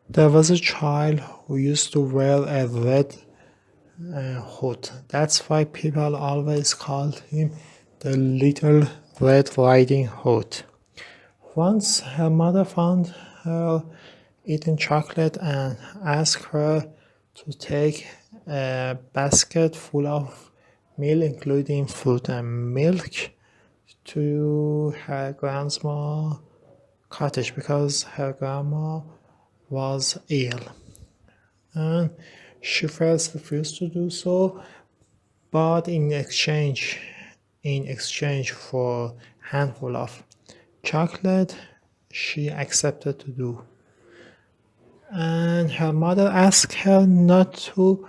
There was a child who used to wear a red hood. That's why people always called him the Little Red Riding Hood. Once her mother found her eating chocolate and asked her to take a basket full of meal, including fruit and milk, to her grandma's cottage because her grandma was ill. And she first refused to do so, but in exchange for a handful of chocolate, she accepted to do. And her mother asked her not to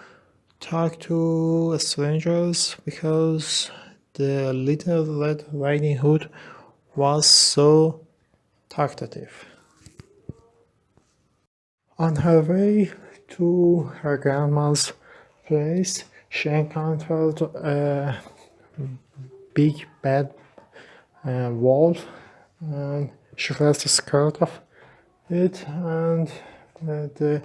talk to strangers because the Little Red Riding Hood was so talkative. On her way to her grandma's place, she encountered a big bad wolf, and she felt scared of it. And the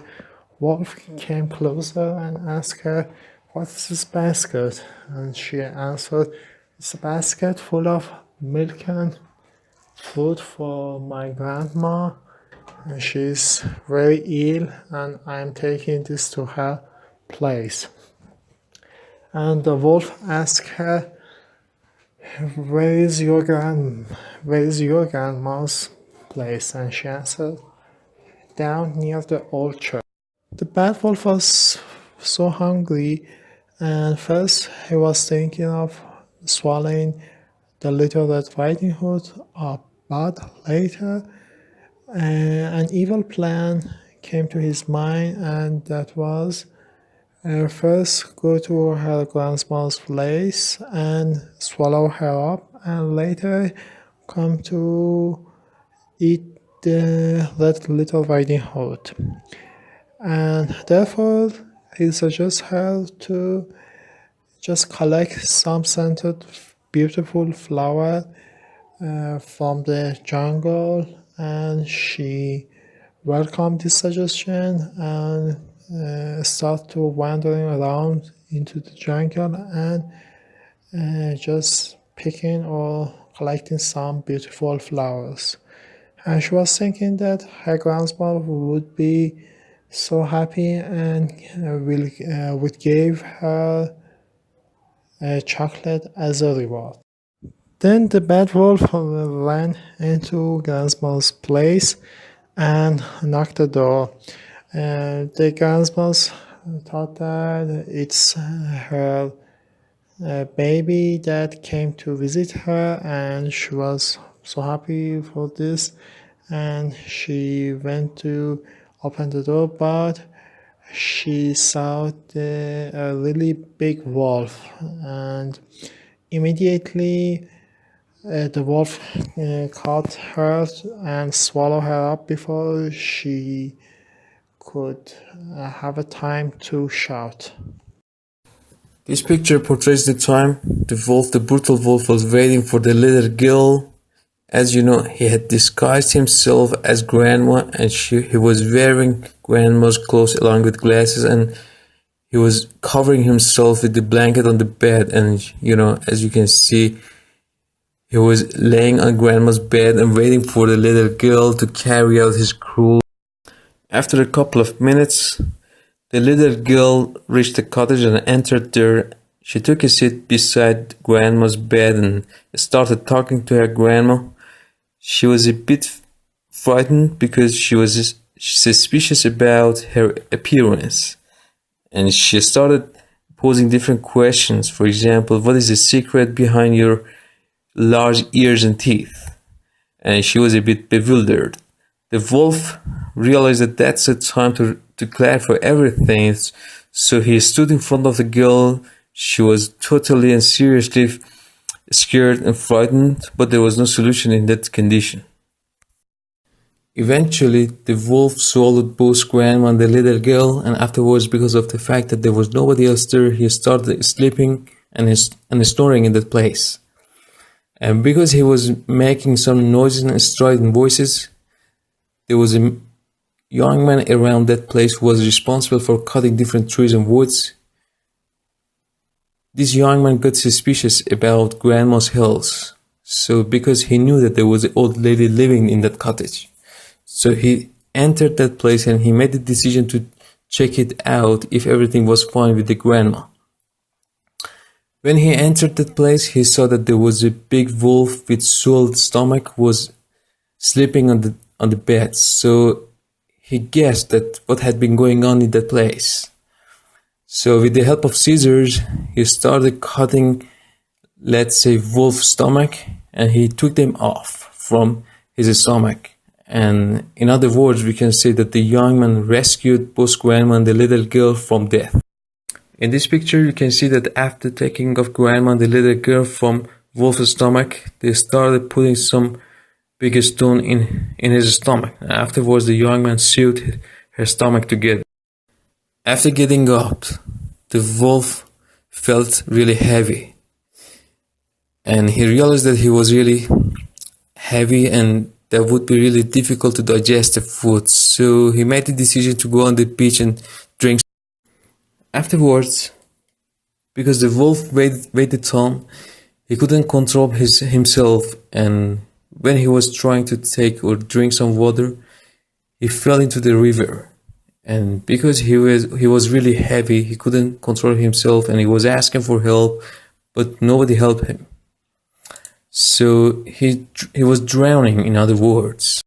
wolf came closer and asked her, "What is this basket?" And she answered, "It's a basket full of milk and food for my grandma. She's very ill, and I'm taking this to her place." And the wolf asked her, where is your grandma's place? And she answered, "Down near the old church." The bad wolf was so hungry, and first he was thinking of swallowing the Little Red Riding Hood up, but later an evil plan came to his mind, and that was first go to her grandma's place and swallow her up, and later come to eat the Little Riding Hood. And therefore, he suggests her to just collect some scented, beautiful flower from the jungle, and she welcomed this suggestion and start to wandering around into the jungle and just picking or collecting some beautiful flowers. And she was thinking that her grandma would be so happy and would give her chocolate as a reward. Then the bad wolf ran into grandma's place and knocked the door. The grandmas thought that it's her baby that came to visit her, and she was so happy for this, and she went to open the door, but she saw a really big wolf, and immediately the wolf caught her and swallowed her up before she could have a time to shout. This picture portrays the time the brutal wolf, was waiting for the little girl. As you know, he had disguised himself as grandma, and he was wearing grandma's clothes along with glasses, and he was covering himself with the blanket on the bed. And as you can see, he was laying on grandma's bed and waiting for the little girl to carry out his cruel. After a couple of minutes, the little girl reached the cottage and entered there. She took a seat beside grandma's bed and started talking to her grandma. She was a bit frightened because she was suspicious about her appearance. And she started posing different questions. For example, what is the secret behind your large ears and teeth? And she was a bit bewildered. The wolf realized that that's the time to clarify everything, so he stood in front of the girl. She was totally and seriously scared and frightened, but there was no solution in that condition. Eventually, the wolf swallowed both grandma and the little girl, and afterwards, because of the fact that there was nobody else there, he started sleeping and snoring in that place. And because he was making some noises and strident voices, there was a young man around that place who was responsible for cutting different trees and woods. This young man got suspicious about Grandma's health, so because he knew that there was an old lady living in that cottage. So he entered that place and he made the decision to check it out if everything was fine with the grandma. When he entered that place, he saw that there was a big wolf with swelled stomach was sleeping on the bed. So he guessed that what had been going on in that place. So with the help of scissors, he started cutting, let's say, wolf's stomach, and he took them off from his stomach. And in other words, we can say that the young man rescued both grandma and the little girl from death. In this picture, you can see that after taking off grandma and the little girl from wolf's stomach, they started putting some big stone in his stomach. Afterwards, the young man sewed her stomach together. After getting up, the wolf felt really heavy. And he realized that he was really heavy and that would be really difficult to digest the food. So he made the decision to go on the beach and drink. Afterwards, because the wolf weighed on, he couldn't control himself, and when he was trying to take or drink some water, he fell into the river. And because he was really heavy, he couldn't control himself, and he was asking for help, but nobody helped him. So he was drowning, in other words.